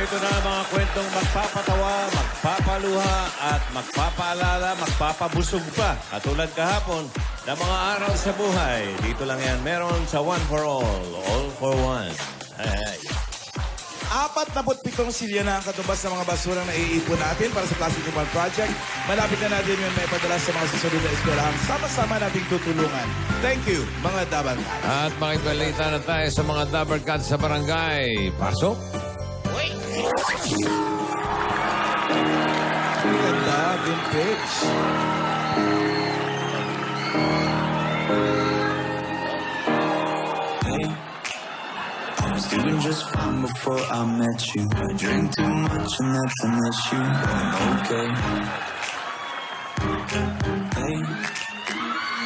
Ito na ang mga kwentong magpapatawa, magpapaluha, at magpapaalala, magpapabusog pa. Katulad kahapon na mga araw sa buhay. Dito lang yan meron sa One for All for One. Ay. 47 silya na ang katubas ng mga basurang naiipon natin para sa Plastic Urban Project. Malapit na natin yun may padala sa mga susunod na eskwelahan. Sama-sama nating tutulungan. Thank you, mga Dabarkad. At makibalita na tayo sa mga Dabarkad sa barangay. Pasok! Ganda, vintage. I was doing just fine before I met you. I drink too much and that's an issue. I'm okay. Hey,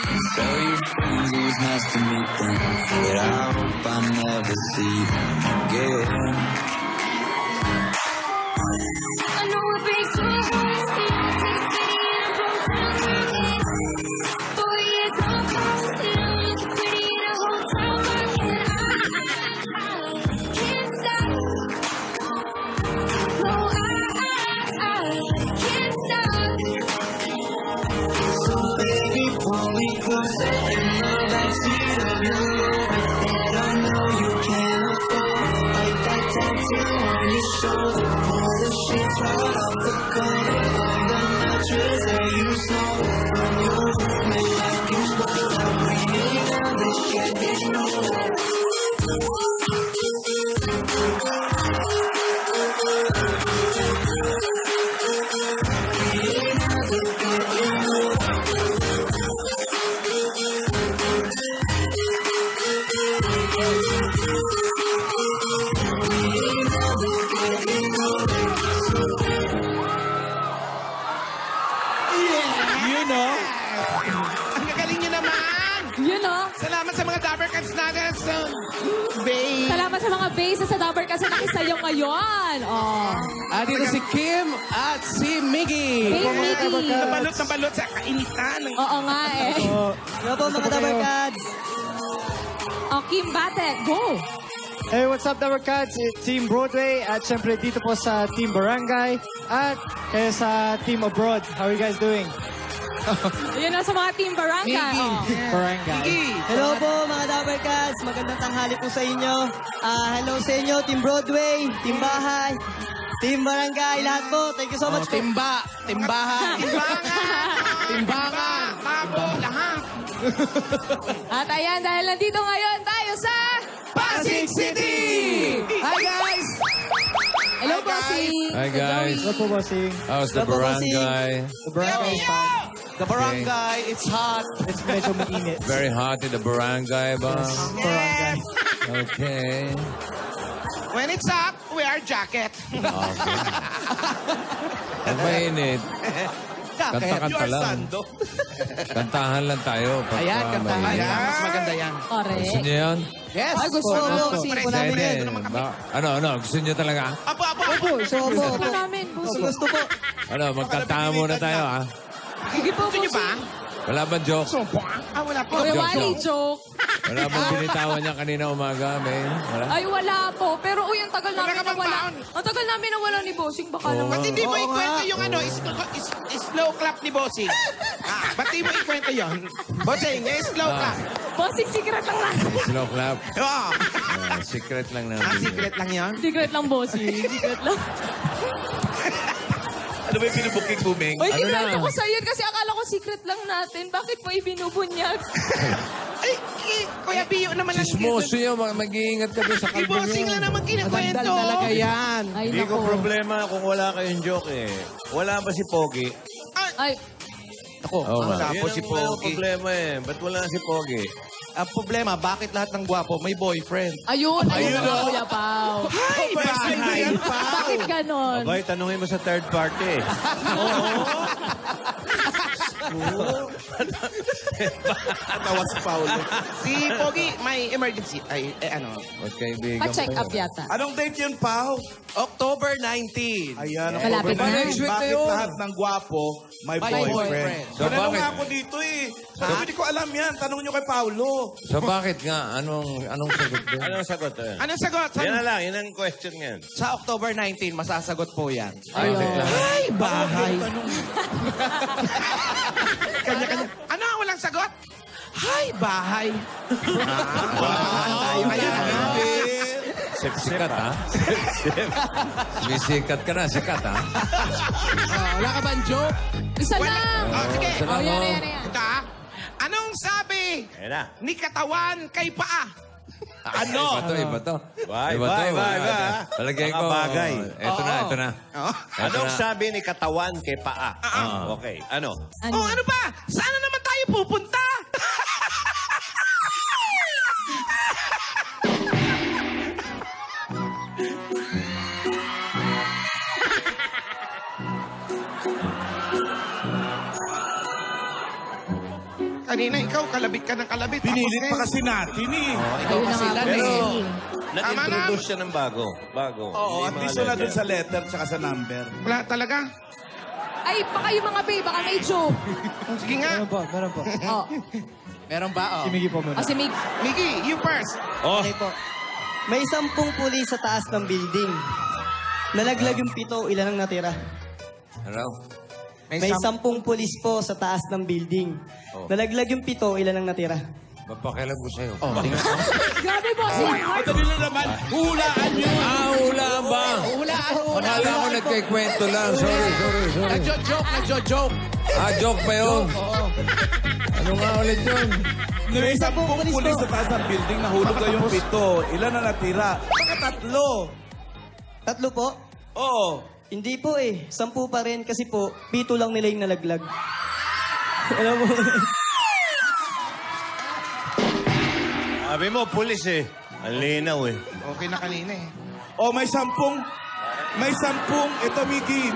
you tell your friends it was nice to meet them, but I hope I never see them again. I know it breaks your heart, but I take pity and I broke down. 4 years on call, and I'm looking pretty in a hotel room, and I can't stop. No, I can't stop. So baby, pull me closer in the backseat of your Rover that I know you can't afford. Like that tattoo on your shoulder, pull the sheets right off the cover of the mattress that you stole from your roommate like you stole. I really know this shit is real. You know? Ang gagaling nyo naman! You know, Salamat sa mga Dabarkads natin sa Bay. salamat sa mga base sa Dabar kasi nakisayo ngayon. Oh. At dito si Kim at si Miggy. Hey, Mickey. Nabalot sa kainitan. Oo nga eh. Hello po mga Dabarkads. Oh, Kim Bate, go! Hey, what's up Dabarkads? It's Team Broadway at syempre dito po sa Team Barangay at sa Team Abroad. How are you guys doing? Yun na sa mga team barangay. Oh. Barangay. Hello po mga Dabarkads, magandang tanghali po sa inyo. Hello sa inyo, Team Broadway, Team Bahay, Team Barangay, lahat po. Thank you so much po. Timbahan. Timbangan. Tabo, lahat. At ayan, dahil nandito ngayon tayo sa... Pasig City! Hi guys! Hello, Bossing! Hi, guys. Hello po, bossing. How's the Hello po, bossing. barangay? The barangay is fine. The barangay, it's hot. It's medyo mainit. Very hot in the barangay ba? Barangay. Okay. When it's up, wear jacket. Okay. Pag mainit, kanta-kanta lang. Kantahan lang tayo. Pagka Ayan, kantahan. mainit. Ayan, mas maganda yan. Correct. Gusto niyo yan? Yes! Ay, gusto ko po. Sino po namin Hindi. yan? Ano? Gusto niyo talaga? Apo. Opo, gusto ko po. Gusto namin, Gusto, Bossing. gusto po. Ano, magkantahan muna tayo, ha? Sige po, Gusto niyo ba? Bossing. Wala bang joke? Wala po. Kuya Wally, joke. Wala bang binitawan niya kanina umaga, May? Wala? Ay, wala po. Pero uy, ang tagal namin ka bang nawala. baon? Ang tagal namin nawala ni Bossing. Baka naman. Ba't hindi mo Oo ikwento nga. yung ano, slow clap ni Bossing? Ba't di mo ikwento yun? Bossing, slow clap. Bossing, secret lang natin. Slow clap. Oo. Secret lang namin. Secret lang yun. Secret lang, Bossing. Secret lang. Ano ba yung pinubuking buming? Uy, Ano secret na? ko sa'yo kasi akala ko secret lang natin. Bakit mo ibinubunyag? Ay, Kuya Biyo naman ang Chismoso yun. Mag-iingat ka doon sa Si kalbo Bossing niyo. lang naman Magandang kinakwento. talaga yan. Ay, Hindi ko naku. problema kung wala kayong joke eh. Wala ba si Pogi? Ay, Ako, Oo nga. Tapos si Yan ang walang Pogi. problema eh. Ba't wala si Pogi? ang problema, bakit lahat ng gwapo may boyfriend? ayun na, Kuya Pao. Ay, bahay. Bakit ganon? Abay, tanungin mo sa third party. Natawa si Paolo. Si Pogi, may emergency. Magkaibigan Pa-check mo up yun. yata. Anong date yun, Pao? October 19. Ayan, Malapit October na. 19. Next week na Bakit yun? lahat ng gwapo may May boyfriend? boyfriend. So, Tinanong bakit? nga ako dito eh. Sabi, hindi ko alam yan. Tanong nyo kay Paolo. So bakit nga? Anong sagot doon? Anong sagot? Anong sagot? Yan na lang. Yan ang question yan. Sa October 19, masasagot po yan. Ayun. Ay, bahay. Kanya-kanya. Ano ang walang sagot? Hay, bahay. Tayo kaya. Sikat, ha? Sumisikat ka na, sikat, ha? Wala ka bang joke? Isa lang. Sige. Isa lang, yan, oh. yan, yan. Ito, ah. Anong sabi Ayan na. ni katawan kay paa? Ano? Iba to. Bye, Iba bye, to. bye, bye. Palagay Mga ko. bagay. Ito na, ito na. Oh. Ito Anong na. sabi ni katawan kay paa? Okay. Ano? Ano? Oh, ano ba? Saan na naman tayo pupunta? Kanina ikaw, kalabit ka ng kalabit. Pinilit pa kasi natin eh. Ikaw Ayun na kasi nga lang po. eh. Nag-introduce siya ng bago. Oo, Hindi at mga least wala letter. dun sa letter tsaka sa number. Wala talaga. Ay, baka yung mga babe, baka may joke. Sige nga. Meron po. Oh, Meron ba? Oh. Si Miggy po muna. si Mig. Miggy, you first. Oh, Okay po. May 10 pulis sa taas ng building. Nalaglag yung 7, ilan ang natira? Hello? May 10 pulis po sa taas ng building. Nalaglag yung 7, ilan ang natira? Papakialam ko sa'yo. Grabe po siya. Madali na naman, hulaan nyo. Hulaan ba? Akala ko nagkikwento lang. Sorry. Nagjo-joke. Joke pa yun? Ano nga ulit yun? May 10 pulis sa taas ng building, nahulog na yung 7. Ilan na natira? Baka 3. 3 po? Oo. Hindi po eh. 10 pa rin kasi po, 7 lang nila yung nalaglag. Alam mo? sabi mo, pulis eh. Ang linaw eh. Okay na kanina eh. O may 10. Ito Miggy.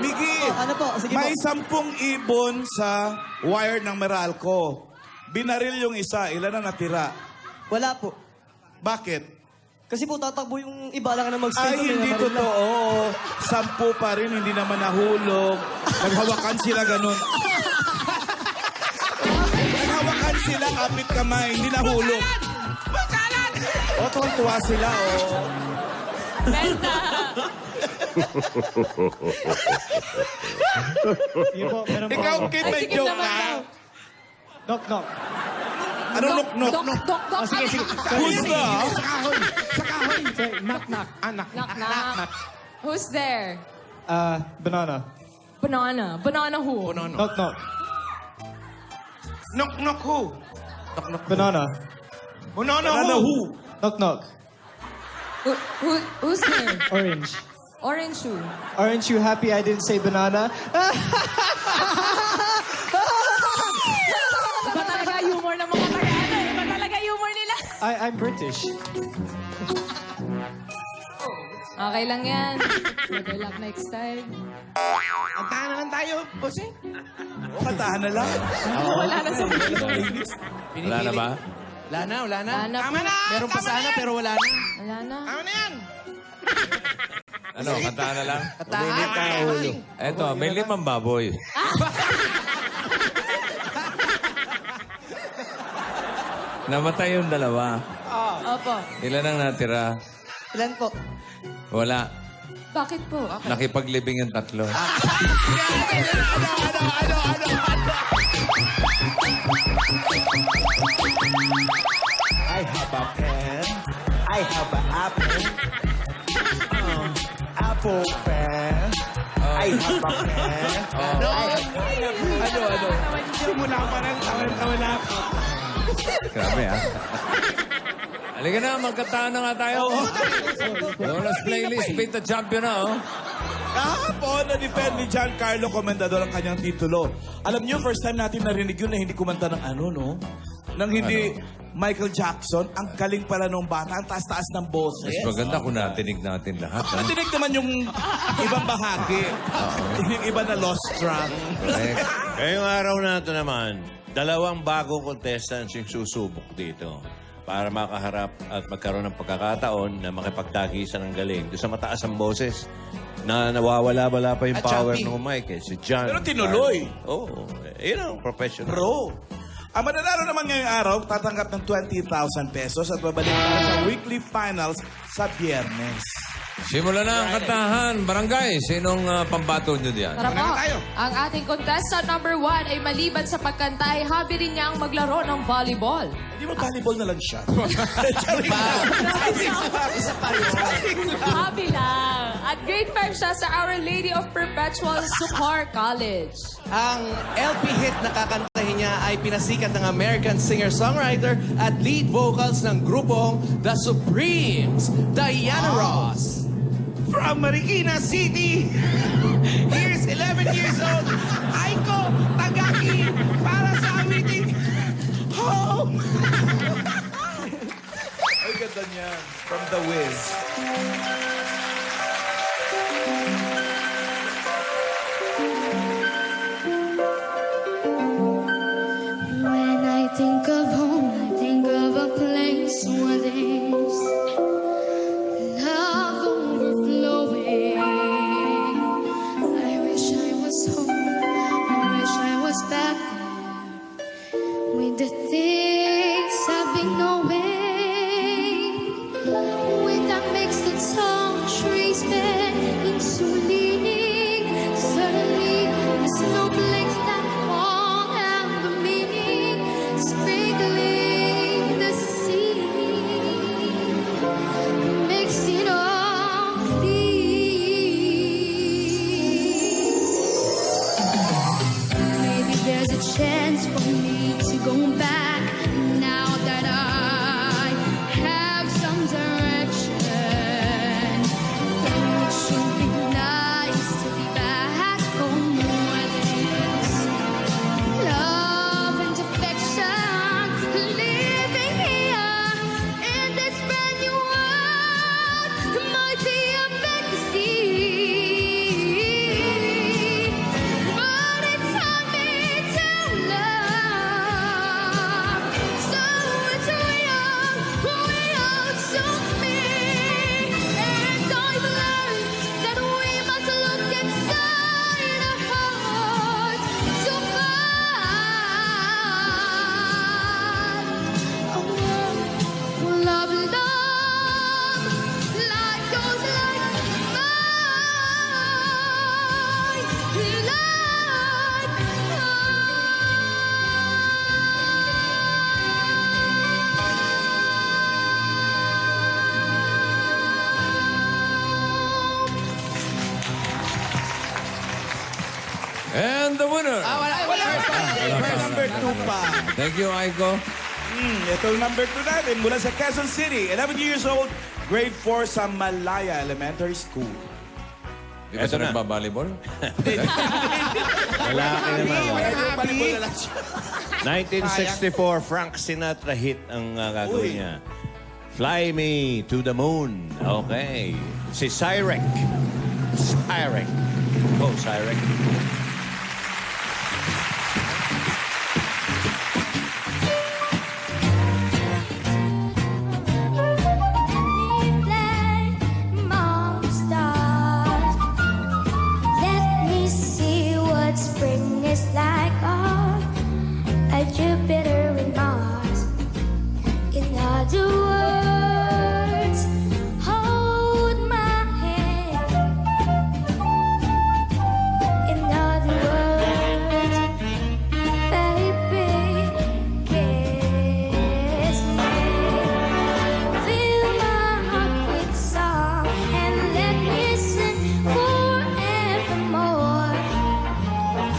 Ano po? Sige po. May 10 ibon sa wire ng Meralco. Binaril yung isa, ilan na natira? Wala po. Bakit? Kasi po tatakbo yung iba lang na mag-stay. Ay, hindi totoo. 10 pa rin, hindi naman nahulog. Naghawakan sila ganun. Naghawakan sila, kapit kamay, hindi nahulog. O, tuwan-tuwa sila, o. Benta. Sige po, meron po. Ikaw, Kid, Ay, may sige joke naman ka. daw. Knock, knock. Ano, nok-nok? Dok. Oh, sige. Who's the? Sa kahoy. Sorry, knock, knock. Anak. Knock. Who's there? Banana. Banana who? Knock, knock. Knock who? Banana. Bonono Ano, who? who? Knock, knock. Who's there? Orange. Orange shoe. Aren't you happy I didn't say banana? Iba talaga humor ng mga Tagalog. Iba talaga humor nila. I'm British. Okay lang yan. Better luck next time. Antahan na lang tayo, boss eh. O, kantahan na lang. Wala na sa Wala na ba? Wala na. Wala na Tama po. na! Meron pa sana pero wala na. Wala na. Tama na yan! Ano, kantahan na lang? Tahan! Eto, may 5 baboy. Namatay yung 2. Opo. Ilan ang natira? Ilan po? Wala. Bakit po? Nakipaglibing yung 3. I have a pen. I have an apple. Apple pen. I have a pen. Ano? Simula pa rin, tawala ko. Grabe, ha? Halika na, magkantahan na nga tayo. Lola's Playlist, beat the champion na, oh. Kahapon, na-defend ni Giancarlo Comendador ang kanyang titulo. Alam niyo, first time natin narinig yun na hindi kumanta ng ano, no? Nang hindi Michael Jackson. Ang galing pala nung bata. Ang taas-taas ng boses. Mas maganda kung natinig natin lahat, ha? Natinig naman yung ibang bahagi. Yung iba na lost track. Correct. Ngayong araw na ito naman, Dalawang bagong contestants yung susubok dito para makaharap at magkaroon ng pagkakataon na makipagtagisan ng galing. Doon sa mataas ang boses na nawawala-wala pa yung At power jumpy. ng mic. Si John. Pero tinuloy. Oo. Yun ang professional. Pro. Ang mananalo naman ngayong araw, tatanggap ng 20,000 pesos at babalik para sa weekly finals sa Biyernes. Simula na ang kantahan. Barangay, sinong pambato nyo diyan? Tara po. Una na tayo. Ang ating contestant number 1 ay maliban sa pagkanta ay hobby rin niya ang maglaro ng volleyball. Hindi mo volleyball na lang siya. Hobby lang. At grade 5 siya sa Our Lady of Perpetual Sukhar College. Ang LP hit na kakantahin niya ay pinasikat ng American singer-songwriter at lead vocals ng grupong The Supremes, Diana Ross. From Marikina City, here's 11 years old, Aiko Tagaki, para sa awiting Home. Ay, ganda niya. From The Wiz. When I think of home, I think of a place where there's love overflowing. I wish I was home. I wish I was back there with the things I've been knowing. With that mixed the tall trees bed into leaning. Suddenly, the snowflakes that fall have the meaning, sprinkling the sea, makes it all clean. Maybe there's a chance for me to go back now that I have some direction. It should be nice to be back home where there's love and affection. Living here in this brand new world might be a fantasy, but it taught me to love. So it's real to me, and I've learned that we must look inside our hearts to find a world full of love. Life goes like And the winner. Number 2 pa. Thank you, Aiko. Ito yung number 2 natin mula sa Quezon City. 11 years old, grade 4 sa Malaya Elementary School. Di ba siya Eto na. nagba-volleyball? Lalaki naman. Volleyball na lang siya. 1964 Frank Sinatra hit ang gagawin niya. Fly Me to the Moon. Okay. Si Cyrek. Cyrek. Oh, Cyrek. Let me see what spring is like on a Jupiter and Mars. In other words, hold my hand. In other words, baby, kiss me. Fill my heart with song and let me sing forevermore.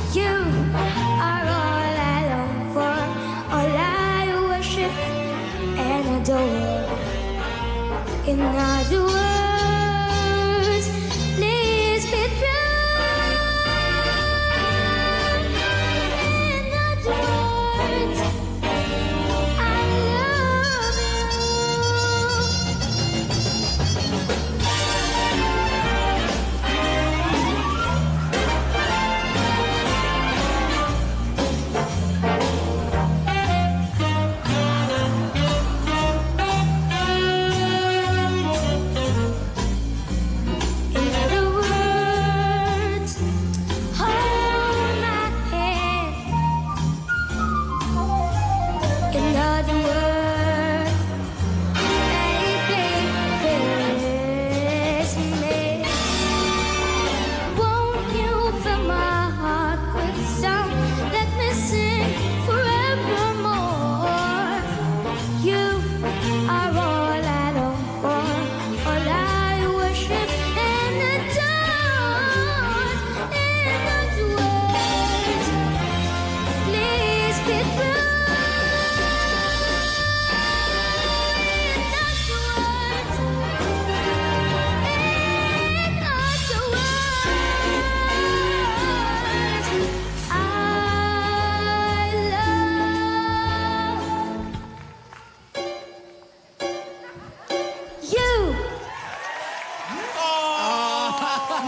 You are all I long for, all I worship and adore. In other words, please be true. In other words, I love you.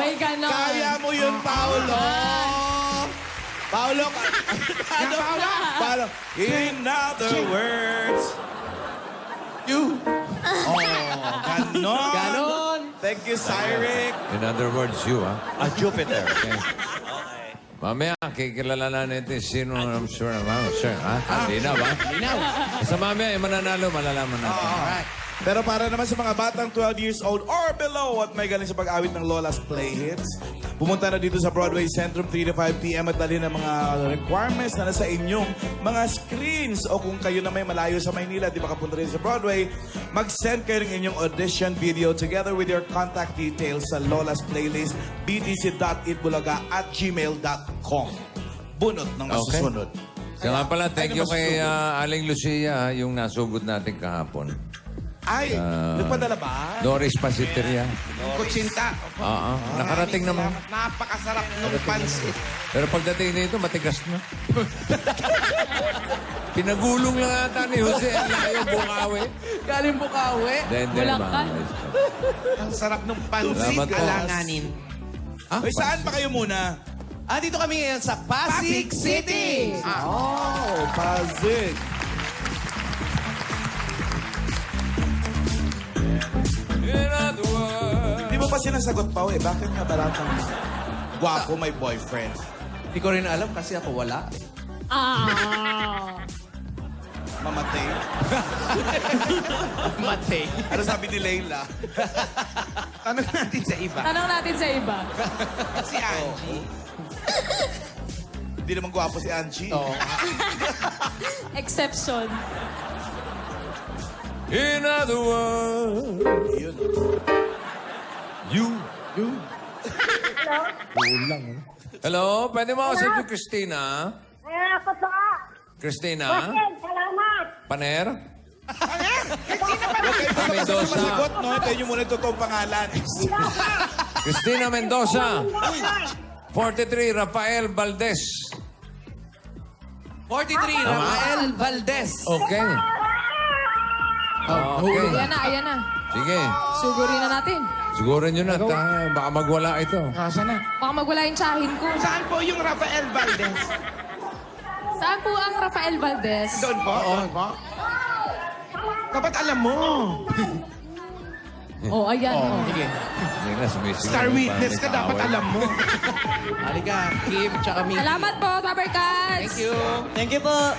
May ganon. Kaya mo yun, Paolo. Paolo, ano? Paolo. In other words, you. Oh, ganon. Ganon. Thank you, Cyric. In other words, you, ha? Jupiter. Okay. Mamaya, kikilala na natin sino, I'm sure, ha? Hindi na ba? Basta mamaya, yung mananalo, malalaman natin. Alright. Pero para naman sa mga batang 12 years old or below at may galing sa pag-awit ng Lola's Play Hits, pumunta na dito sa Broadway Centrum 3 to 5 p.m. at dali ng mga requirements na nasa inyong mga screens. O kung kayo na may malayo sa Maynila, di ba kapunta rin sa Broadway, mag-send kayo ng inyong audition video together with your contact details sa Lola's Playlist, btc.itbulaga@gmail.com. Bunot ng masusunod. Kaya nga pala, thank you kay Aling Lucia, yung nasugod natin kahapon. Ay, nagpadala ba? Doris Pasiteria. Kutsinta. Oo, nakarating naman. Napakasarap ng pansit. Pero pagdating dito, matigas na. Pinagulong lang ata ni Jose ang layo, Bukawi. Galing Bukawi. Then, Bulacan. Ang sarap ng pansit. Salamat po. Alanganin. Ay, saan pa kayo muna? Dito kami ngayon sa Pasig City. Oh, Pasig. Di mo pa sinasagot pa, bakit nga baratang gwapo may boyfriend? Hindi ko rin alam kasi ako wala. Mamatay. Matay. Ano sabi ni Layla? Tanong natin sa iba. Tanong natin sa iba. Si Angie. Hindi naman gwapo si Angie. Oo. Exception. In other words, Yun. you. Kulang. Hello, pwede mo ako sa Christina? Ako po. Christina? Salamat. Paner? Huwag kayo basta Mendoza. masagot, no? Tayo nyo muna yung totoong pangalan. Christina Mendoza. 43, Rafael Valdez. 43, Rafael Valdez. Okay. Okay. Ayan na. Sige. Sugurin na natin. Siguro nyo na. Baka magwala ito. Kasa na. Baka magwala yung tsahin ko. Saan po yung Rafael Valdez? Saan po ang Rafael Valdez? Doon po? Doon po? Dapat alam mo. Oh, ayan. Oh. Sige. Hindi na, sumisigaw Star yung witness ka, parang dapat may alam mo. Halika, Kim, tsaka Miki. Salamat po, Rubber Cats. Thank you. Thank you po.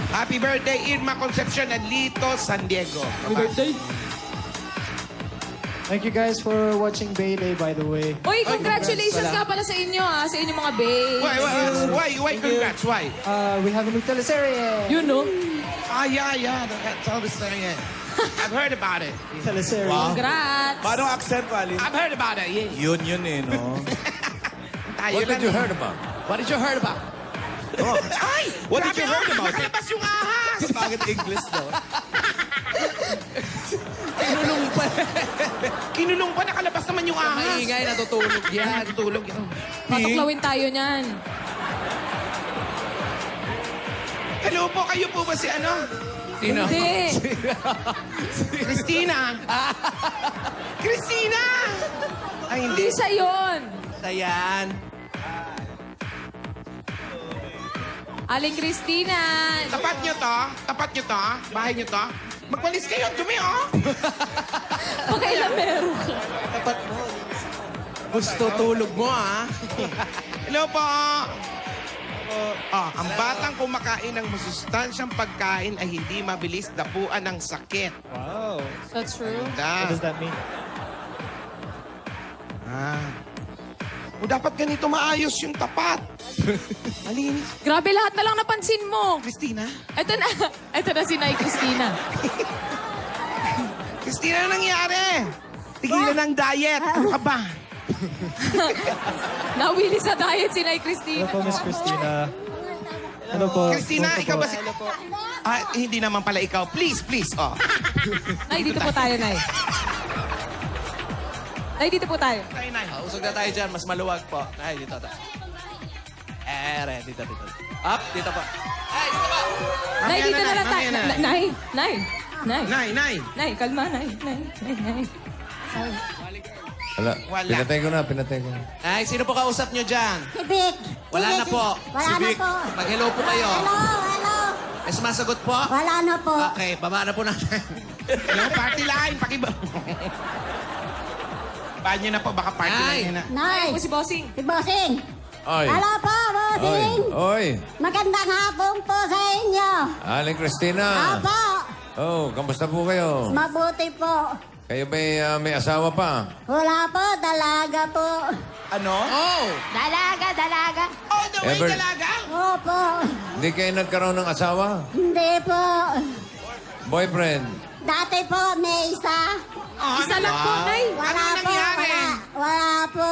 Happy birthday, Irma Concepcion and Lito San Diego. Happy birthday. Thank you guys for watching Bay Day, by the way. Uy, congratulations nga pala sa inyo, sa inyong mga babe. Why, congrats, why? We have a new teleserye. You know? Yeah, that's all the saying. I've heard about it. Teleserye. Congrats. Paano accent, Wally? I've heard about it, yeah. Yun eh, no? Tayo What did lang you eh. heard about? What did you heard about? Ay! What did you grabe, heard about it? Nakalabas yung ahas! Bakit English, no? Kinulong pa. Kinulong pa, nakalabas naman yung ahas. Maingay, natutulog yan. Natutulog yan. Patuklawin tayo niyan. Hello po, kayo po ba si ano? Sino? Hindi. Christina! Christina! Ay, Hindi hindi. siya yun. Ayan. Aling Christina. Tapat nyo to? Tapat nyo to? Bahay nyo to? Magwalis kayo, dumi oh! Pakailan meron ka. Tapat mo. Gusto tulog mo, ha? Hello po! Ang batang kumakain ng masustansyang pagkain ay hindi mabilis dapuan ng sakit. Wow. That's true. What does that mean? O dapat ganito maayos yung tapat. Malinis. Grabe, lahat na lang napansin mo. Christina? Ito na si Nay Christina. Christina, ano nangyari? Tigilan ng diet. Ano ka ba? Nawili sa diet si Nay Christina. Hello po, Miss Christina. Hello po. Christina, Kumusta ikaw po? ba si... hindi naman pala ikaw. Please, oh. Nay, dito po tayo, Nay. Nay, dito po tayo. Tayo na. Usog na tayo dyan. Mas maluwag po. Ay, dito tayo. Dito. Up, dito po. Ay, dito po. Nay, dito na lang tayo. Nay. Nay. Nay. Nay, kalma, Nay. Wala. Wala. Pinatay ko na, pinatay ko na. Ay, sino po kausap nyo dyan? Si Vic. Wala na po. Wala na po. Mag-hello po kayo. Hello. May sumasagot po? Wala na po. Okay, baba na po natin. Yung party line, pakiba. Banyo na po, baka party Ay. line na. Nay. Si Bossing. Si Bossing. Oy. Hello po, Oy. Bossing. Oy. Magandang hapon po sa inyo. Aling Christina. Apo. Oh, kamusta po kayo? Mabuti po. Kayo may asawa pa? Wala po, dalaga po. Ano? Oh! Dalaga. Oh, the way Ever- talaga? Opo. Hindi kayo nagkaroon ng asawa? Hindi po. Boyfriend? Dati po, may isa. Isa lang po, Nay. Wala Ano po, nangyari? wala po.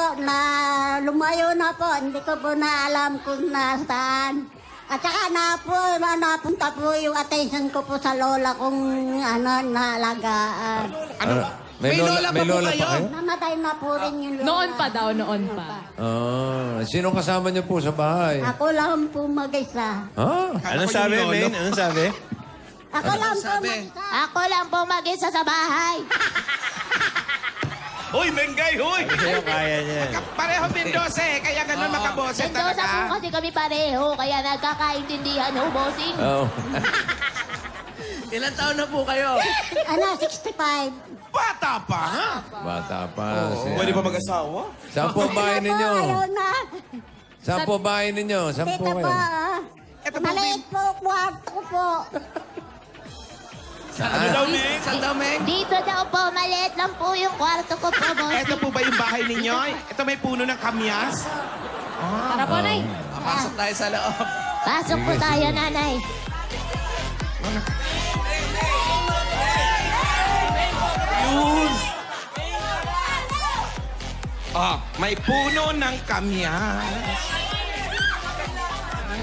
Lumayo na po. Hindi ko po na alam kung nasaan. At saka napunta po yung attention ko po sa lola kong naalagaan. Ano? May lola pa po kayo? Namatay na po rin yung lola. Noon pa daw, noon pa. Sino kasama niyo po sa bahay? Ako lang po mag-isa. Ha? Anong sabi, Maine? Anong sabi? Ako lang po sabi? mag-isa. Ako lang po mag-isa sa bahay. Hoy, Bengay, hoy! Sa'yo kaya niyan. Pareho Mendoza eh, kaya ganun makabose Mendoza po talaga. kasi kami pareho, kaya nagkakaintindihan ho, bossing. Oh. Ilan taon na po kayo? 65. Bata pa, ha? Bata pa. siya. Pwede pa mag-asawa? Saan po ang bahay ninyo? Ayaw na. Saan po bahay ninyo? Saan po Dito kayo? po, ah. Ito po, Maliit po, kwarto ko po. Ano daw, Nick? Saan daw, Meng? Dito daw po, maliit lang po yung kwarto ko po, boss. Ito po ba yung bahay ninyo? Ito may puno ng kamyas? Tara po, Nay. Pasok tayo sa loob. Pasok po tayo, nanay. Yun! May puno ng kamyas.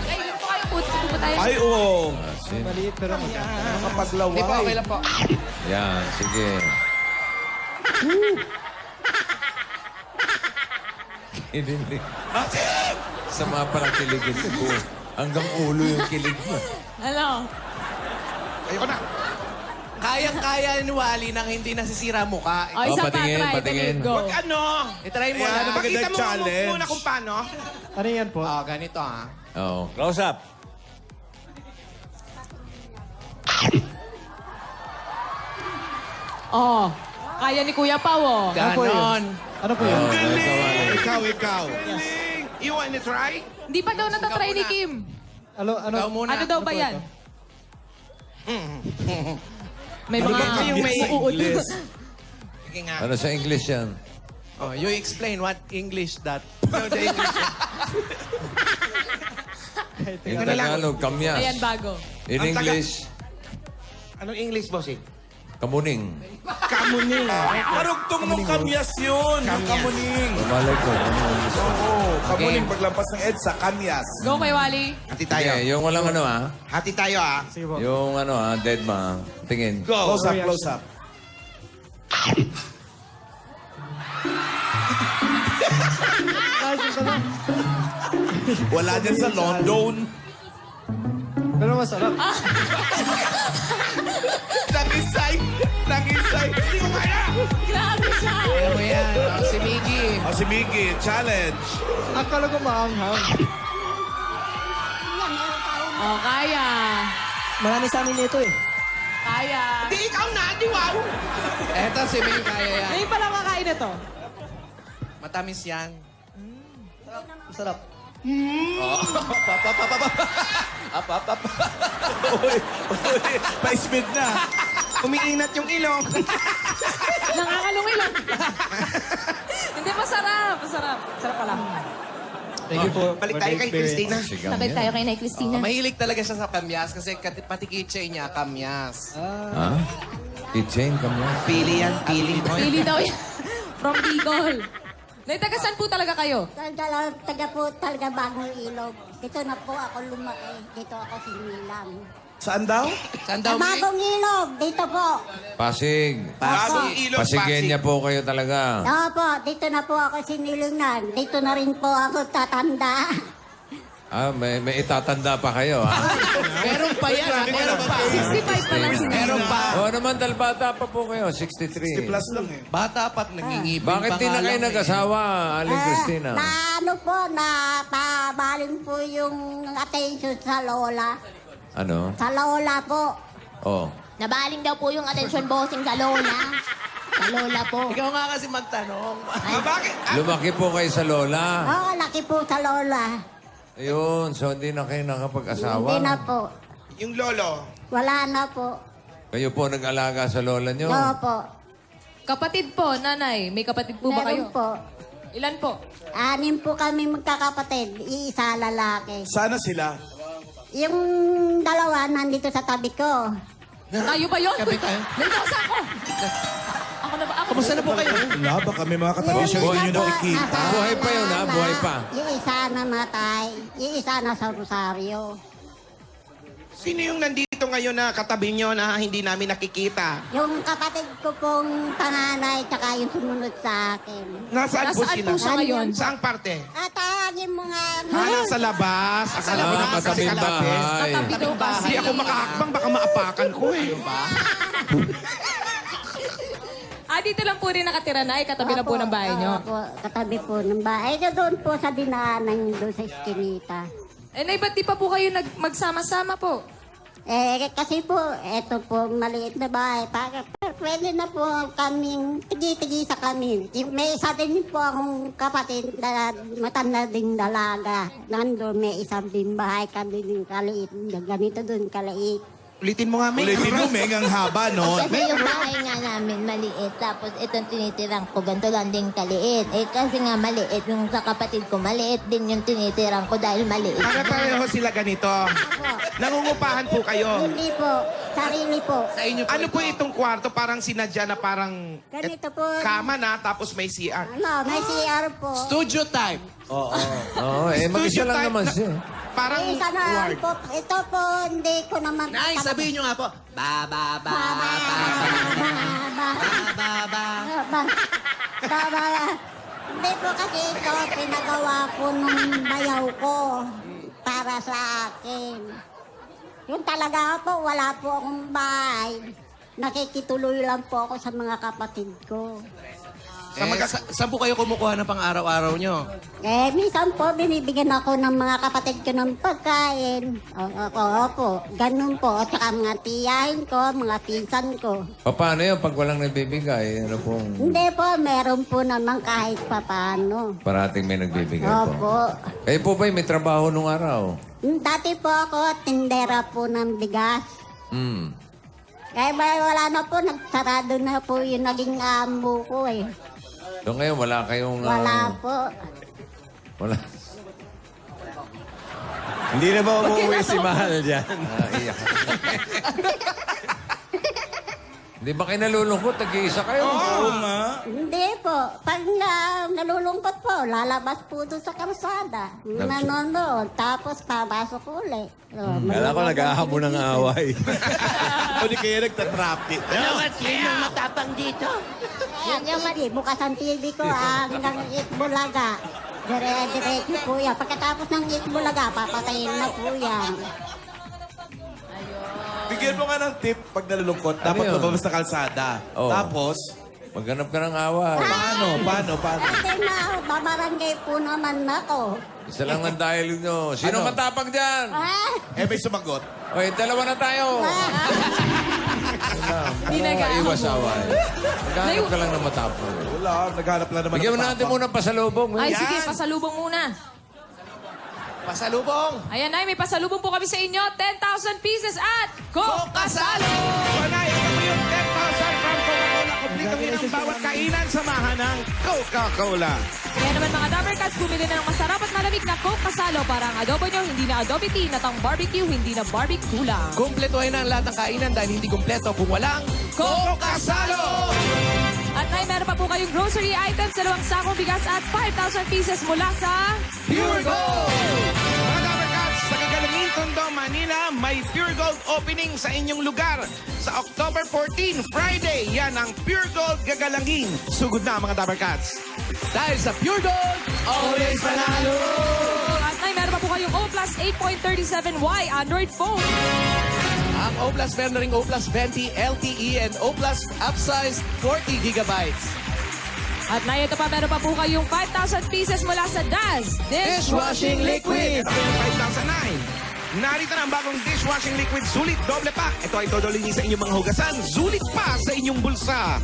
Ay, yun po kayo. Punta po tayo. Ay, oo. Maliit pero maganda. Nakapaglaway. Hindi po, okay lang po. Yan, sige. Kinilig. Sama pa ng kiligin ko. Hanggang ulo yung kilig mo. Hello. Ayoko na. Kayang-kaya ni Wally nang hindi nasisira mukha. O, isa pa, patingin, try. patingin. Go. Wag ano. I-try mo Ayan, na. maganda Pakita mo challenge. muna kung paano. Ano yan po? Oh, ganito ha. Oo. Close up. Oh, kaya ni Kuya Pao, oh. Ganon. Ano po yun? Ikaw. You wanna try? Hindi pa daw natatry ni Kim. Ano Ikaw muna. Ano daw ba po yan? ito? May Ano mga ba yung may uuod. English? Sige nga. Ano sa English yan? Oh, you explain what English that. No, the English. In Ano lang? Tagalog, kamyas. Ayan, bago. In Ang English, Anong English, bossing? kamuning. Kamuning. Karugtong ng kamyas yun. Yung kamuning. Malay ko. Oo, kamuning paglampas ng EDSA, kamyas. Go kay Wally. Hati tayo. Okay, yung walang ano ah. Hati tayo, ah. Sige po. Yung ano ah, dead ma. Tingin. Go. Close up, close up. Guys, ito lang. Wala dyan sa London. Pero masarap. Nangisay. Hindi ko kaya. Grabe siya. Ayan mo yan. Oh, si Miggy. Si Miggy, challenge. Akala ko maanghang. Oh, kaya. Marami sa amin nito eh. Kaya. Di ikaw na, di wow. Eto si Meng, kaya yan. Ngayon pala makain ito. Matamis yan. Masarap. Pa-speed na. Umiinat yung ilong. Nakakalungin lang. Hindi, masarap. Masarap. Masarap pala. Thank you po. Balik for tayo the kay experience. Christina. Sigaw Sabay niya. tayo kay Nay Christina. Mahilig talaga siya sa kamyas kasi pati kitchen niya kamyas. Ha? Kitchen, kamyas. Pili yan, pili. Pili daw yan. From Bicol. Nay, taga saan po talaga kayo? Taga po, talaga Bagong Ilog. Dito na po ako lumaki. Dito ako sinilang. Saan daw? Saan Sa daw, Meng? Bagong Ilog, dito po. Pasig. Bagong ilog, Pasigyan niya po kayo talaga. Opo, dito na po ako sinilingan. Dito na rin po ako tatanda. Ah, may itatanda pa kayo, ha? Meron pa yan. Meron pa. 65 pa lang si Meron pa. Oo naman, dahil bata pa po kayo, 63. 60 plus lang eh. Bata pa't nangingipin Bakit pa di nga na kayo lang eh. nag-asawa, Aling Cristina? Na ano po, na pabalin po yung attention sa lola. Ano? Sa lola po. Oh. Nabaling daw po yung attention bossing sa lola. Sa lola po. Ikaw nga kasi magtanong. Bakit? Lumaki po kayo sa lola. Oo, laki po sa lola. Ayun, so hindi na kayo nakapag-asawa. Hindi na po. Yung lolo. Wala na po. Kayo po nag-alaga sa lola nyo. Oo po. Kapatid po, nanay. May kapatid po ba kayo? Meron po. Ilan po? 6 po kami magkakapatid. Iisa lalaki. Sana sila. Yung dalawa nandito sa tabi ko. Tayo ba yun? Kapit tayo. Nagkasa ako. Ako na ba? Ako. Kamusta na po kayo? Wala, baka may mga katabi siya hindi nyo nakikita. Buhay pa yun, ha? Buhay pa. Yung isa namatay. Yung isa nasa Rosario. Sino yung nandito ngayon na katabi nyo na hindi namin nakikita? Yung kapatid ko pong panganay, tsaka yung sumunod sa akin. Nasaan po Nasaan sila? po siya ngayon? Saang parte? Tawagin mo nga. Nasa labas. Akala ko na kasi katabing katabi. bahay. Katabi daw ba? Hindi ako makahakbang, baka maapakan ko eh. Dito lang po rin nakatira na. Katabi na po ng bahay nyo. Opo, katabi po ng bahay. Doon po sa dinaanan doon sa Eskinita. Nay, ba't di pa po kayo magsama-sama po? Kasi po, eto po, maliit na bahay. Pwede na po kaming, tigi-tigi sa kami. May isa din po akong kapatid na matanda ding dalaga. Nandun, may isang din bahay kami din kaliit. Ganito doon, kaliit. Ulitin mo nga, May. Ulitin mo, Meng, ang haba, no? Kasi yung bahay nga namin maliit. Tapos itong tinitirang ko, ganito lang din kaliit. Kasi nga maliit. Yung sa kapatid ko, maliit din yung tinitirang ko dahil maliit. Para-pareho sila ganito. Nangungupahan po kayo. Hindi po, sarili po. Sa inyo po Ano po itong kwarto? Parang sinadya na parang Ganito po. kama na, tapos may CR. May CR po. Studio type. Oo, mag-isa lang type naman na- siya. Parang Isa na ward. po. Ito po, hindi ko naman... Nay, sabihin nyo nga po. Ba, ba, ba, Ba, ba, ba, ba, ba, ba. ba. Hindi po kasi ito, pinagawa po nung bayaw ko para sa akin. Yung talaga po, wala po akong bahay. Nakikituloy lang po ako sa mga kapatid ko. Saan po kayo kumukuha ng pang-araw-araw nyo? Minsan po, binibigyan ako ng mga kapatid ko ng pagkain. Opo, ganun po. At saka mga tiyahin ko, mga pinsan ko. Paano yun pag walang nabibigay? Ano pong Hindi po, meron po naman kahit papano. parating may nagbibigay po? Opo. Kayo po ba may trabaho nung araw? Dati po ako, tindera po ng bigas. Hmm. Kaya wala na po, nagsarado na po yung naging amo ko eh. So ngayon wala kayong... Wala po. Wala. Hindi na ba umuwi si Mahal dyan? Iyak. Hindi ba kayo nalulungkot? Tag-iisa kayo? Oo nga. Hindi po. Pag nalulungkot po, lalabas po doon sa kalsada. Nanonood, tapos papasok ulit. Kala ko nag-ahamon ng away. O di kaya nagtatraffic. Yan yung mali. Bukas ang TV ko hanggang Itbulaga. Dire-diretso po yan. Pagkatapos ng Itbulaga, papatayin na po yan. Bigyan mo nga ng tip pag nalulungkot. Dapat yun? lumabas na kalsada. Oo. Tapos, Maghanap ka ng away. paano? Kasi na, babarangay po naman ako. Isa lang ng dialogue nyo. Sino Ano? matapang dyan? eh may sumagot. Okay, dalawa na tayo. Hindi nag-aaway. Iwas away. Maghanap ka lang ng matapang. Wala, naghanap lang naman. Bigyan mo ng natin tapang. muna pasalubong. Ay, sige, pasalubong muna. Pasalubong. Ayan, Nay, may pasalubong po kami sa inyo. 10,000 pieces at Coke Kasalo! Panay, ito po yung 10,000 from Coca-Cola. Kompleto yun ang bawat kainan. Samahan ng Coca-Cola. Kaya naman mga Dabber Cats, bumili na ng masarap at malamig na Coke Kasalo para ang adobo nyo hindi na adobe tea, natang barbecue, hindi na barbecue lang. Kumpletuhin na ang lahat ng kainan dahil hindi kumpleto kung walang Coke Kasalo! At Nay, meron pa po kayong grocery items, 2 sakong bigas at 5,000 pieces mula sa... Pure Gold! Mga Dabber Cats, sa Gagalangin, Tondo, Manila, may Pure Gold opening sa inyong lugar. Sa October 14, Friday, yan ang Pure Gold Gagalangin. Sugod na mga Dabber Cats. Dahil sa Pure Gold, always panalo! At Nay, meron pa po kayong O Plus 8.37Y Android phone. Ang ang O+, meron na ring O+ Venti LTE and O+ upsize 40 gigabytes. At na ito pa, meron pa po kayong 5,000 pieces mula sa Daz Dishwashing liquid. 5,009. Narito na ang bagong dishwashing liquid sulit doble pack. Ito ay todo linis sa inyong mga hugasan. Sulit pa sa inyong bulsa.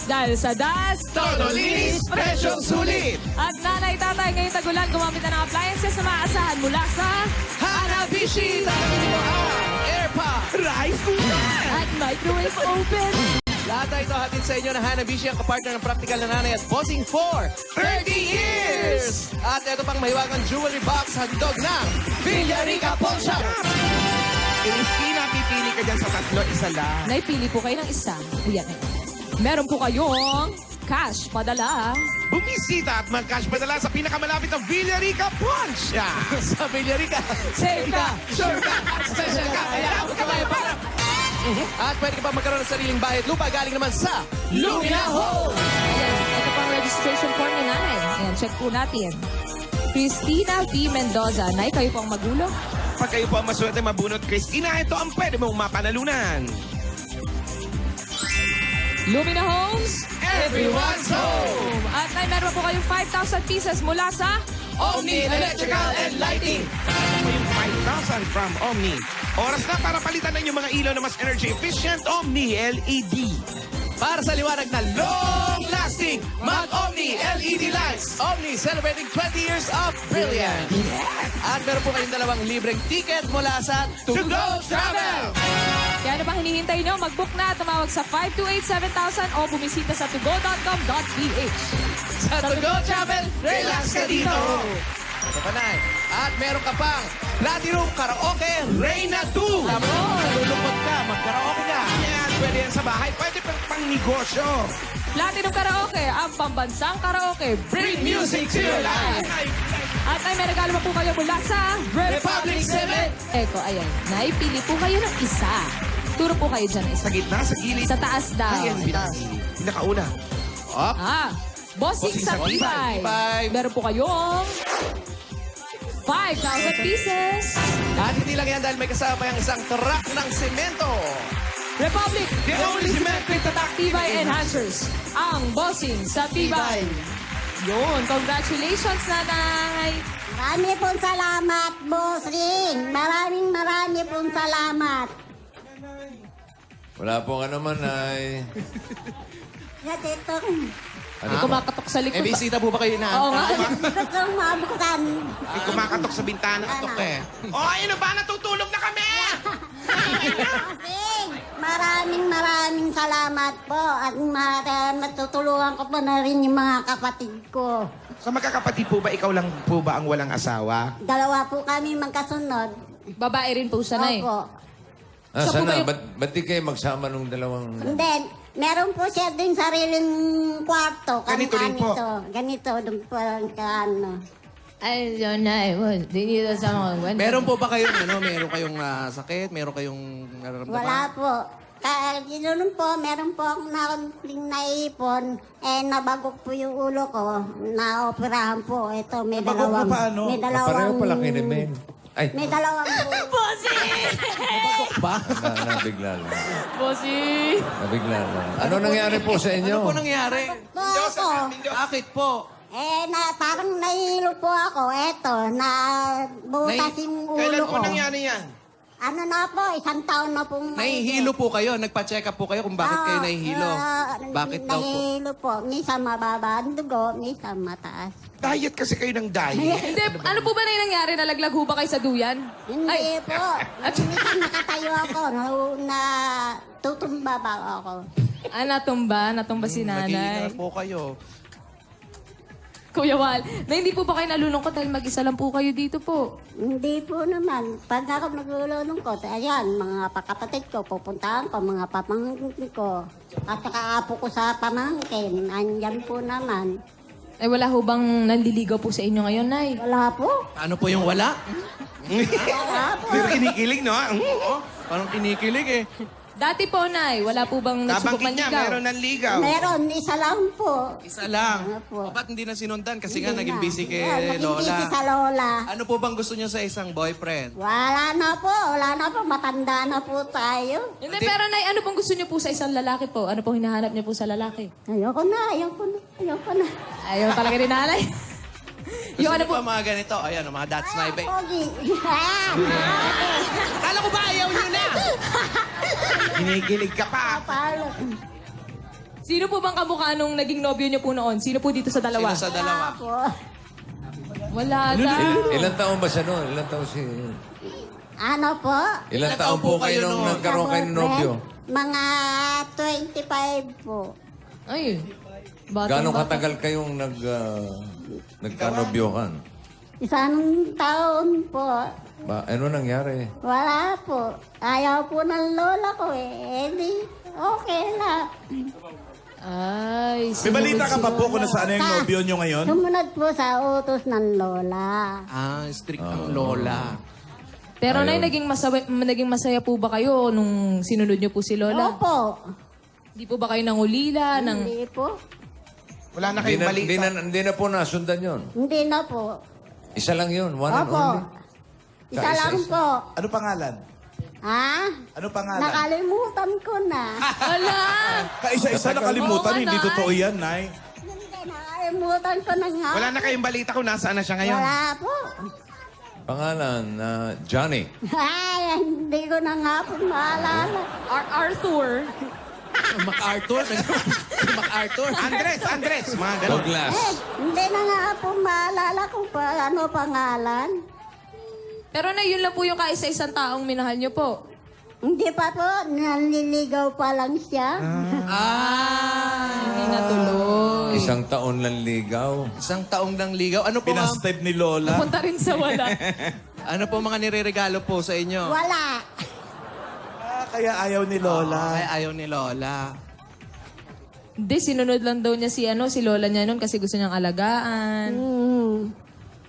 Dahil sa Daz, Todo linis, presyong sulit. At nanay tatay ngayong tagulan, gumamit na ng appliances na maaasahan mula sa Hanabishi. Nabili mo ang AirPod. Rice cooker! at microwave oven. Lahat na ito hatid sa inyo ng Hanabishi, ang kapartner ng practical na nanay at bossing for 30 years! At ito pang mahiwagang jewelry box, handog ng Villarica Pawn Shop. Christina, pipili ka dyan sa tatlo, isa lang. Naipili po kayo ng isa. Ayan. Meron po kayong cash padala. Bumisita at mag-cash padala sa pinakamalapit na Villarica Pawn Shop. Sa Villarica, Save ka! sure ka, special ka, kaya ako kamay para. At pwede ka pa magkaroon ng sariling bayad lupa galing naman sa Lumina Home. Ayan, ito pang registration form ni nanay. Ayan, check po natin. Christina V. Mendoza. Nay, kayo po ang magulo? Pag kayo po ang maswerte mabunot, Christina, ito ang pwede mong mapanalunan. Lumina Homes, Everyone's home. At nay, meron po kayong 5,000 pieces mula sa Omni Electrical and Lighting. Ito yung 5,000 from Omni. Oras na para palitan na yung mga ilaw na mas energy efficient, Omni LED. Para sa liwanag na long-lasting, mag-Omni LED lights. Omni celebrating 20 years of brilliance. At meron po kayong dalawang libreng ticket mula sa To Go Travel. Kaya ano bang hinihintay nyo? Mag-book na, tumawag sa 528-7000 o bumisita sa togo.com.ph. Sa To Go Travel, relax ka dito. Ito pa na. At meron ka pang Platinum Karaoke Reina 2. Alam mo, nalulungkot ka, mag-karaoke ka. Yan, pwede yan sa bahay. Pwede pang negosyo. Platinum Karaoke, ang pambansang karaoke. Bring music to your life. At ay may regalo pa po kayo mula sa Republic 7. Eko, ayan. Naipili po kayo ng isa. Turo po kayo dyan isa. Sa gitna, sa gilid. Sa taas daw. Ayan, pinakauna. Up. Bossing sa Tibay. Tibay. Meron po kayong 5,000 pieces. At hindi lang yan dahil may kasama pa yung isang truck ng semento. Republic, The only cement with the Tibay Enhancers. Ang bossing sa Tibay. Yun, congratulations, nanay. Marami pong salamat, Boss Ring. Marami pong salamat. Wala pong ano man ay... At ito, Hindi kumakatok sa likod. May bisita po ba kayo na? Oo nga. gusto kong mabukan. May kumakatok sa bintana. Katok eh. Oh, ayun ba? Natutulog na kami! Bossing, maraming salamat po. At matutulungan ko pa na rin yung mga kapatid ko. Sa magkakapatid po ba, ikaw lang po ba ang walang asawa? Dalawa po kami magkasunod. Babae rin po siya, nay. Opo. Ah, Siya po ba sana, yung- ba't di kayo magsama nung dalawang... And then, meron po siya din sariling kwarto. Ganito rin po. Ganito, doon po ang ano. Ay, yun, nay. Dito sa mga... Meron po ba kayong, meron kayong sakit? Meron kayong nararamdaman? Wala po. Ganoon po, meron po akong naipon. Nabagok po yung ulo ko. Naoperahan po. Ito, may Nabagok dalawang... mo paano? May Pareho dalawang... pala kay Nemen. Ay, May dalawang... Ba? nabigla lang. Bossing. Nabigla lang. Ano nangyari po sa inyo? Ano po nangyari? po ako. Bakit po? Parang nahilo po ako. Eto, butas yung ulo Kailan ko. po nangyari yan? Ano na po, 1 taon na pong... Nahihilo po kayo? Nagpa-check up po kayo kung bakit kayo nahihilo? Bakit daw po? Nahihilo po. Minsan mababa ang dugo, minsan mataas. Diet kasi kayo ng diet. Hindi, ano po ba na yung nangyari? Nalaglag ho ba kayo sa duyan? Hindi po. Minsan nakatayo ako, na tutumba ba ako. Natumba si nanay. Naghihinga po kayo. Kuya Wal, na hindi po ba kayo nalulungkot dahil mag-isa lang po kayo dito po? Hindi po naman. Pag ako naglulungkot, ayan, mga kapatid ko, pupuntahan ko, mga pamangkin ko. At saka apo ko sa pamangkin, andyan po naman. Eh wala ho bang nanliligaw po sa inyo ngayon, nay? Wala po. Ano po yung wala? Wala po. Pero kinikilig, no? Parang kinikilig eh. Dati po, Nay, wala po bang nagsubok Nabanggit niya, manligaw? meron ng ligaw. Meron, isa lang po. Isa lang. Opo. Ba't hindi na sinundan? Kasi nga Hindi naging na. busy kay Naging busy Lola. sa Lola. Ano po bang gusto niyo sa isang boyfriend? Wala na po, matanda na po tayo. Hindi, pero Nay, ano pong gusto niyo po sa isang lalaki po? Ano pong hinahanap niyo po sa lalaki? Ayoko na. Ayaw talaga ni Nanay. Gusto Yung ano niyo po, pa mga ganito? Ayan, mga that's my babe. Pogi. Kala ko ba ayaw niyo na? Ginigilig ka pa. Palo. sino po bang kamukha nung naging nobyo niyo po noon? Sino po dito sa dalawa? Sino sa dalawa? Po. Wala na. Ilang taon ba siya noon? Ilang taon si... Ano po? Ilang taon po kayo nung nagkaroon kayo ng nobyo? Mga 25 po. Ay, batang Gano'ng bata. katagal kayong nagkanobyohan? Isang taon po. Ano nangyari? Wala po. Ayaw po ng lola ko eh. Di, okay lang. Ay, May balita ka pa po kung nasaan na yung nobyo nyo ngayon? Sumunod po sa utos ng lola. Ah, strict ang Lola. Pero Ayun. Nay, naging masaya po ba kayo nung sinunod niyo po si Lola? Opo. Di po ba kayo nangulila? Hindi po. Wala na Hindi kayong na, balita. hindi na po nasundan yun. Hindi na po. Isa lang yun, one and Opo. only. Isa lang po. Ano pangalan? Ha? Ano pangalan? Nakalimutan ko na. Ala! Kaisa-isa nakalimutan, Oo, hindi Nay. totoo yan, Nay. Hindi, nakalimutan ko na nga. Wala na kayong balita kung nasaan na siya ngayon. Wala po. Pangalan, Johnny. Ay, hindi ko na nga po maalala. Arthur. MacArthur? MacArthur? Andres, mga ganun. Douglas. Hindi na nga po maalala kung ano pangalan. Pero Nay, yun lang po yung kaisa-isang taong minahal niyo po. Hindi pa po, naliligaw pa lang siya. Hindi natuloy. Isang taon lang ligaw. Isang taong lang ligaw. Ano po, Pinastep ni Lola. Punta rin sa wala. ano po mga nireregalo po sa inyo? Wala. Kaya ayaw ni Lola. Ay, ayaw ni Lola. Hindi, sinunod lang daw niya si Lola niya noon kasi gusto niyang alagaan.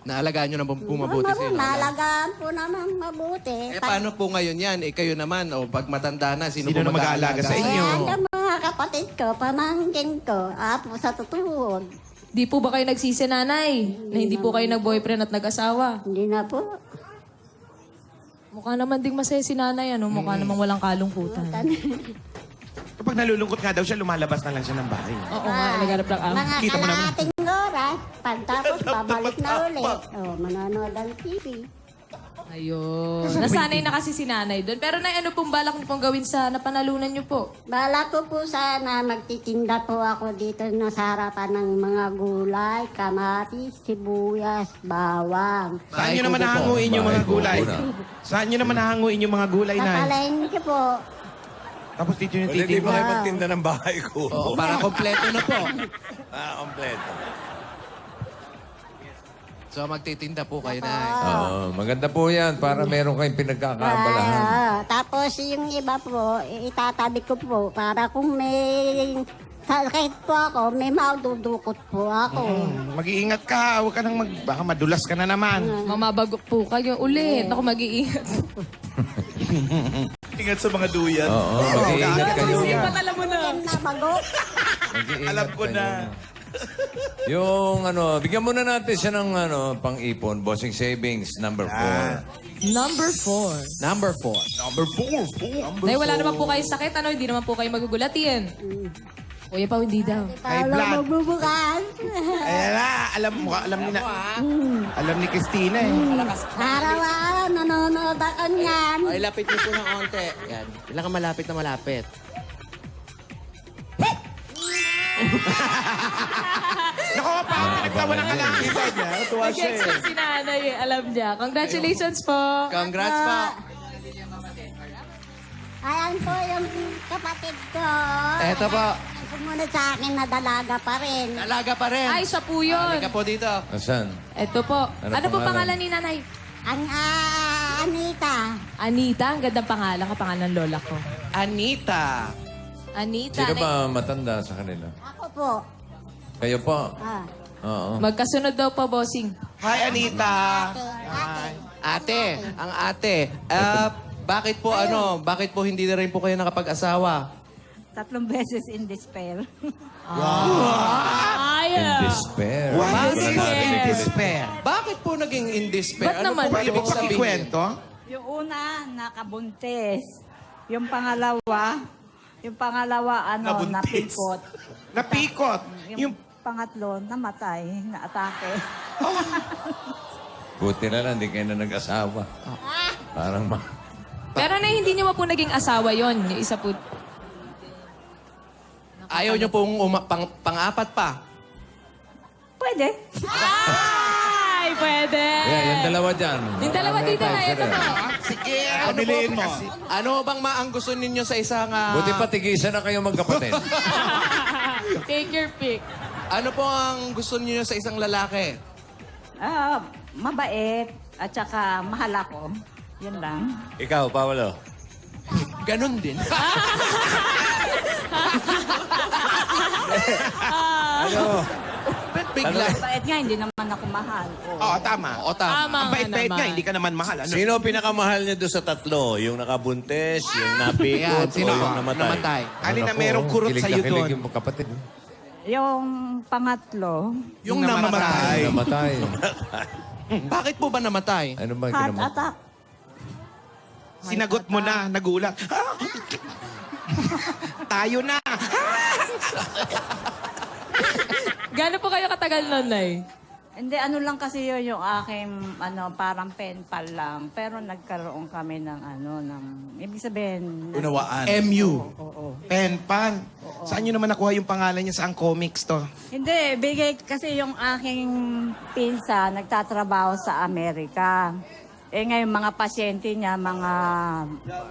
Naalagaan nyo na bumabuti si Lola. Nalagaan po naman mabuti. Eh, paano po ngayon yan? Eh, kayo naman, o pag matanda na, sino, Sino po na mag-aalaga sa inyo? Ayan ang mga kapatid ko, pamangkin ko, apo sa tutuhod. Di po ba kayo nagsisi, Nanay? Na hindi po kayo nag-boyfriend at nag-asawa? Hindi na po. Mukha naman ding masaya si Nanay, ano? Mukha namang walang kalungkutan. Kapag nalulungkot nga daw siya, lumalabas na lang siya ng bahay. Oo nga, naghanap lang ako. Mga Kita mo naman. kalating oras, pagtapos babalik na ulit. Manonood ng TV. Ayun. Nasanay na kasi si Nanay doon. Pero Nay, ano pong balak niyo pong gawin sa napanalunan niyo po? Bala ko po sana magtitinda po ako dito na sa harapan ng mga gulay, kamatis, sibuyas, bawang. Saan nyo naman Bahay kubo po. nahanguin yung mga Bahay kubo gulay? na. Saan nyo naman nahanguin yung mga gulay na? Kapalengke po. Tapos dito yung Hindi titinda. ba kayo magtinda ng bahay ko? Oo, para kompleto na po. Kompleto. So, magtitinda po kayo na. Maganda po yan para meron kayong pinagkakaabalahan. Tapos yung iba po, itatabi ko po para kung may sakit po ako, may maududukot po ako. Mag-iingat ka. Huwag ka nang baka madulas ka na naman. Mamabagok po kayo ulit. Ako mag-iingat. Ingat sa mga duyan. Oo, mag-iingat kayo. Isipan, alam mo na. Nabago. Mag-iingat Alam ko kayo. na. Yung bigyan muna natin siya ng pang-ipon, Bossing Savings, number 4. Number 4. Number 4. Number 4. Nay, wala naman po kayong sakit, ano? Hindi naman po kayo magugulatin. Kuya pa, hindi daw. High Paano blood. magbubukas? Ayan na. Alam ni na. Alam ni Christina eh. Araw-araw, nanonood ako niyan. Ay, lapit niyo po ng onte. Yan. Kailangan malapit na malapit. Nako pa, pinagtawanan ka lang. Tuwa siya eh. Nag-expect si Nanay, alam niya. Congratulations po. Congrats po. Ayan po yung kapatid ko. Eto po. Sumunod sa akin na dalaga pa rin. Alaga pa rin. Ay, siya po yun. Halika po dito. Nasaan? Ito po. Ano po pangalan ni Nanay? Ang Anita. Anita. Ang gandang pangalan. Kapangalan ng lola ko. Anita. Anita. Sino ba matanda sa kanila? Ako po. Kayo po? Ah. Oo. Magkasunod daw po, bossing. Hi, Anita. Ate. Ate. Ang ate. Bakit po hindi na rin po kayo nakapag-asawa? 3 beses in despair. In despair. What Wala is na- in despair? Bakit po naging in despair? Ba't Ano naman po ba po? ibig sabihin? Pakikwento. Yung una, nakabuntis. Yung pangalawa, Nabuntis. napikot. Napikot. Yung pangatlo, namatay, naatake. Buti na lang, hindi kayo na nag-asawa. Parang Pero na hindi niyo po naging asawa yon. Yung isa po. Ayaw nyo pong pang-apat pa. Pwede. Ay, pwede. Yeah, yung dalawa dyan. Yung dalawa dito na, ito na. Sige, Pamiliin mo. Ano bang ang gusto ninyo sa isang... Buti pa tigisan na kayo magkapatid. Take your pick. Ano po ang gusto ninyo sa isang lalaki? Mabait at saka mahal ako. Yun lang. Ikaw, Paolo. Ganon din. Ano? Ba't bigla? Mabait nga, hindi naman ako mahal. Oo, tama. Oo, tama. Tama Ang nga bait-bait naman. nga, hindi ka naman mahal. Ano? Sino ang pinakamahal niya doon sa tatlo? Yung nakabuntis, yung napikot, o Sino yung po? namatay? Alin na Ako, merong kurot kilig na sa'yo kilig doon? yung magkapatid. Yung pangatlo, Yung namamatay. Namatay. Bakit po ba namatay? Ano ba yung heart kinam- attack. Sinagot mo na, nagulat. Tayo na. Gano'n po kayo katagal nun, Nay? Hindi, ano lang kasi yun yung aking, parang pen pal lang. Pero nagkaroon kami ng, ibig sabihin, Unawaan. MU. Pen pal. Saan nyo naman nakuha yung pangalan niya? Saan comics to? hindi, bigay kasi yung aking pinsa, nagtatrabaho sa Amerika. Ngayon, mga pasyente niya, mga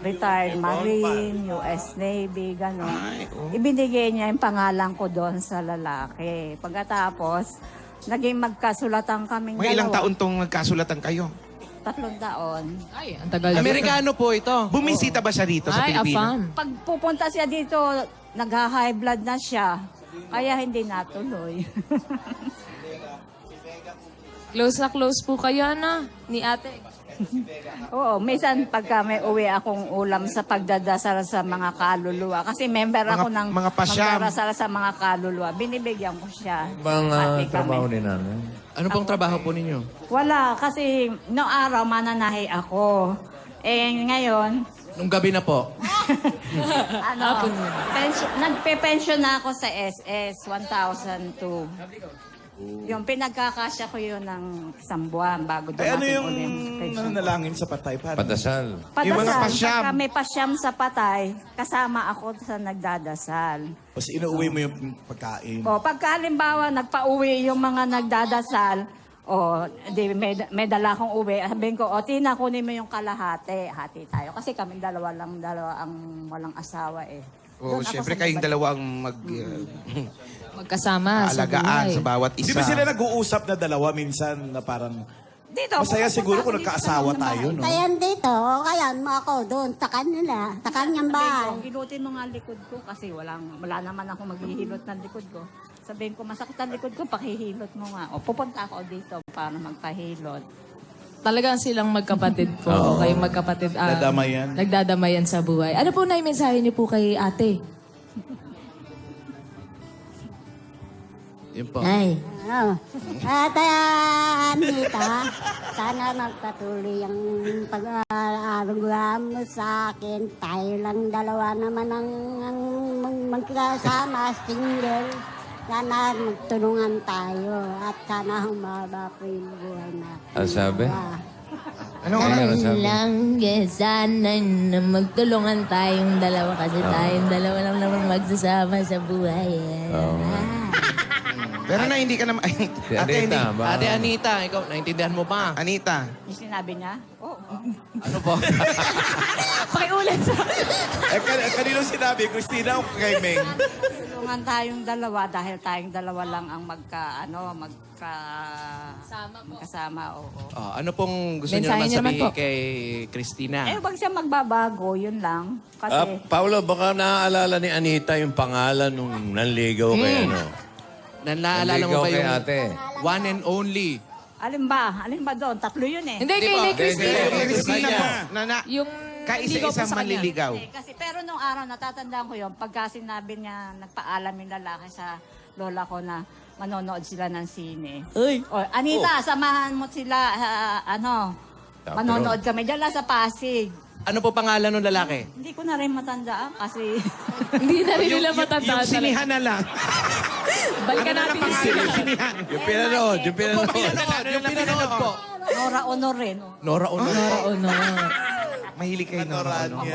retired Marine, US Navy, gano'n. Ibinigay niya yung pangalan ko doon sa lalaki. Pagkatapos, naging magkasulatan kaming Mga ilang dalawa. taon tong nagkasulatan kayo? 3 taon. Ay, ang tagal. Amerikano po ito. Bumisita ba siya rito sa Ay, Pilipinas? afam. Pag pupunta siya dito, nag-high blood na siya. Kaya hindi natuloy. Close na close po kayo, na ni ate. Oo, minsan pagka may uwi akong ulam sa pagdadasal sa mga kaluluwa. Kasi member ako ng mga pasyam. magdarasal sa mga kaluluwa. Binibigyan ko siya. Bang Pati kami. trabaho ni nanay? Ano pong trabaho po ninyo? Wala, kasi noong araw mananahi ako. Ngayon, Nung gabi na po. nagpe-pension na ako sa SS, 1,002. Yung pinagkakasya ko yun ng isang buwan bago Ay, ano dumating yung ulit sa pension. nananalangin sa patay? Paano? Padasal. Yung mga Padasal, pasyam. pagka may pasyam sa patay, kasama ako sa nagdadasal. Tapos inuuwi mo yung pagkain. O, pagka halimbawa nagpa-uwi yung mga nagdadasal, may dala akong uwi, sabihin ko, Tina, kunin mo yung kalahati. Hati tayo. Kasi kami dalawa ang walang asawa eh. Oo, Doon ako syempre sa kayong nabalik. dalawang Magkasama sa alagaan buhay. sa bawat isa. Di ba sila nag-uusap na dalawa minsan na parang... Dito, Masaya pupunta siguro ako kung dito nagkaasawa sa tayo, no? bahay. Kaya dito, kaya mo ako doon sa kanila, sa kanyang Sabihin bahay. ko, hilutin mo nga ang likod ko kasi wala naman ako maghihilot ng likod ko. Sabihin ko, masakit ang likod ko, pakihilot mo nga. O, pupunta ako dito para magpahilot. Talagang silang magkapatid po. Kayong magkapatid. Nagdadamayan. Nagdadamayan sa buhay. Ano po na yung mensahe niyo po kay ate? Yun po. Ay. At Anita, sana magpatuloy ang pag-aaruga mo sa akin. Tayo lang dalawa naman ang magkasama, single. Sana magtulungan tayo at sana humaba po yung buhay natin. Ano sabi? Ano Lang, sana na magtulungan tayong dalawa kasi tayong dalawa lang naman magsasama sa buhay. Pero na hindi ka naman... Si Anita, ba? Ate Anita, ikaw, naintindihan mo ba? Anita, Yung sinabi niya, Ano po? Pakiulit sa... Kanino sinabi? Christina o kay Meng? tulungan tayong dalawa dahil tayong dalawa lang ang magkasama. Oo. Ano pong gusto niyo Mensahe naman niyo naman sabihin po. kay Christina? Wag siya magbabago, yun lang. Kasi, Paolo, baka naaalala ni Anita yung pangalan nung nanligaw kay ano? Naalala mo Naligaw ba kay yung ate. one and only? alin ba doon? 3 yun eh. Hindi, kay ba? Christina. Christina po. Kanya. Nana. Yung Kaisa-isang sa kanya. manliligaw. Kasi pero nung araw natatandaan ko yun, pagka sinabi niya, nagpaalam yung lalaki sa lola ko na manonood sila ng sine. Uy. O, Anita, samahan mo sila, manonood kami dyan lang sa Pasig. Ano po pangalan ng lalaki? Hindi ko na rin matandaan kasi... Hindi na rin nila matandaan. Yung sinihan na lang. Balikan natin yung Pangalan yung sinihan. Yung pinanood, yung pinanood. Yung pinanood po. Nora Honor rin. Nora Honor. Mahilig kayo ng ano.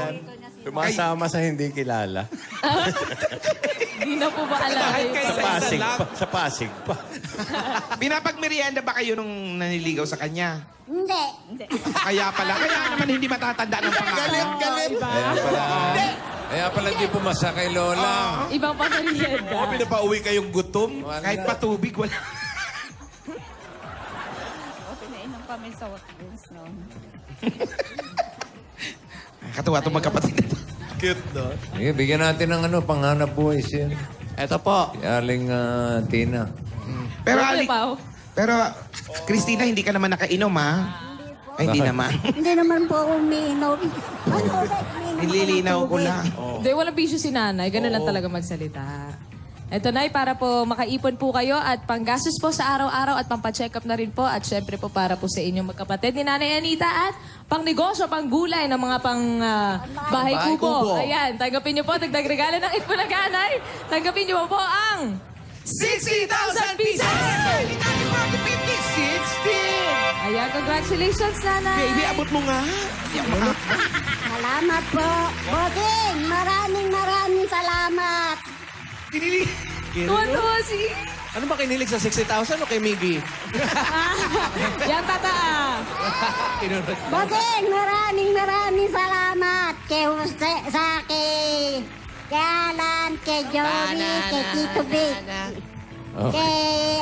Sumasama sa hindi kilala. Hindi na po ba alam? Sa Pasig pa. Sa Pasig pa. Pinapagmerienda ba kayo nung naniligaw sa kanya? Hindi. Kaya naman hindi matatanda ng pangalan. Kaya pala di pumasa kay Lola. Ibang pamerienda. Pinapauwi kayong gutom. Kahit patubig, wala. Pinainom kami sa Watkins noon. Katuwa itong magkapatid. Cute, no? Sige, bigyan natin ng panghanap buhay siya. Eto po. Si Aling Tina. Pero, Pero, Christina, hindi ka naman nakainom, ha? Ay, hindi naman. Hindi naman po ako umiinom. Nililinaw ko lang. Hindi, walang bisyo si nanay. Ganun lang talaga magsalita. Eto, Nay, para po makaipon po kayo at panggastos po sa araw-araw at pampacheck up na rin po. At syempre po para po sa inyong magkapatid ni Nanay Anita at pang negosyo, pang gulay ng mga pang bahay kubo. Ayan, tanggapin niyo po. Dagdag regalo ng Itbulaga, Nay. Tanggapin niyo po ang 60,000 pieces! 60! Ayan, congratulations, Nanay. Baby, abot mo nga. Salamat po. Bossing, maraming salamat. Tuwa-tuwa si... Ano ba kinilig sa 60,000 o kay Miggy? Yan, tata. Bossing, maraming salamat. Kay Jose, kay Alan, kay Johnny, kay Tito Vic. Kay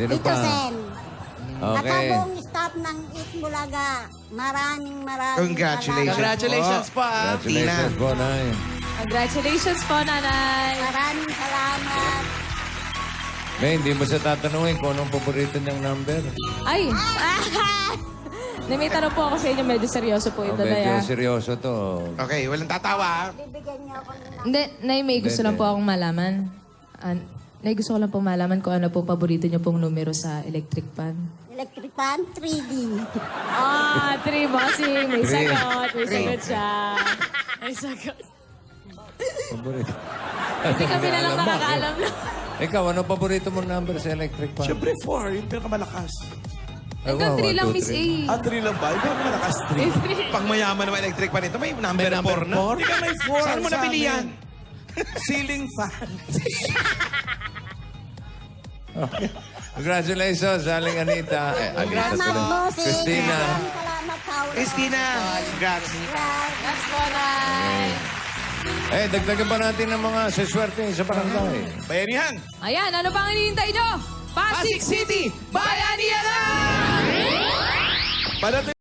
Sino Tito pa? Sen. At Okay. ang buong staff ng Itbulaga. Maraming Congratulations. Congratulations po, ah. Congratulations po, Nay. Congratulations po, Nanay. Maraming salamat. May, hindi mo siya tatanungin kung anong paborito niyang number. Ay! May tanong po ako sa inyo. Medyo seryoso po ito, Nay. Medyo seryoso to. Okay, walang tatawa. Hindi, Nay, may gusto lang po akong malaman. Nay, gusto ko lang po malaman kung ano po paborito niyo pong numero sa electric pan. Electric fan, 3D. 3, bossing. May Three. sagot. May sagot siya. May sagot. Paborito. Hindi kami na lang nakakaalam na. Ikaw, ano paborito mong number sa electric pan? Siyempre 4, yung pinakamalakas. Hanggang 3 lang, Miss A. 3 lang ba? Yung pinakamalakas 3. Pang mayaman naman electric pan ito, may number 4 na. Hindi ka may 4. Saan mo nabili yan? Ceiling fan. Congratulations, Aling Anita. Anita Salamat, tuloy. bossing. Christina. Salamat, Paula. Christina, congrats. That's po, Nay. Dagdagan pa natin ng mga saswerte sa barangay. Bayanihan. Ayan, ano pang hinihintay nyo? Pasig Pasig City, Bayanihan! Padating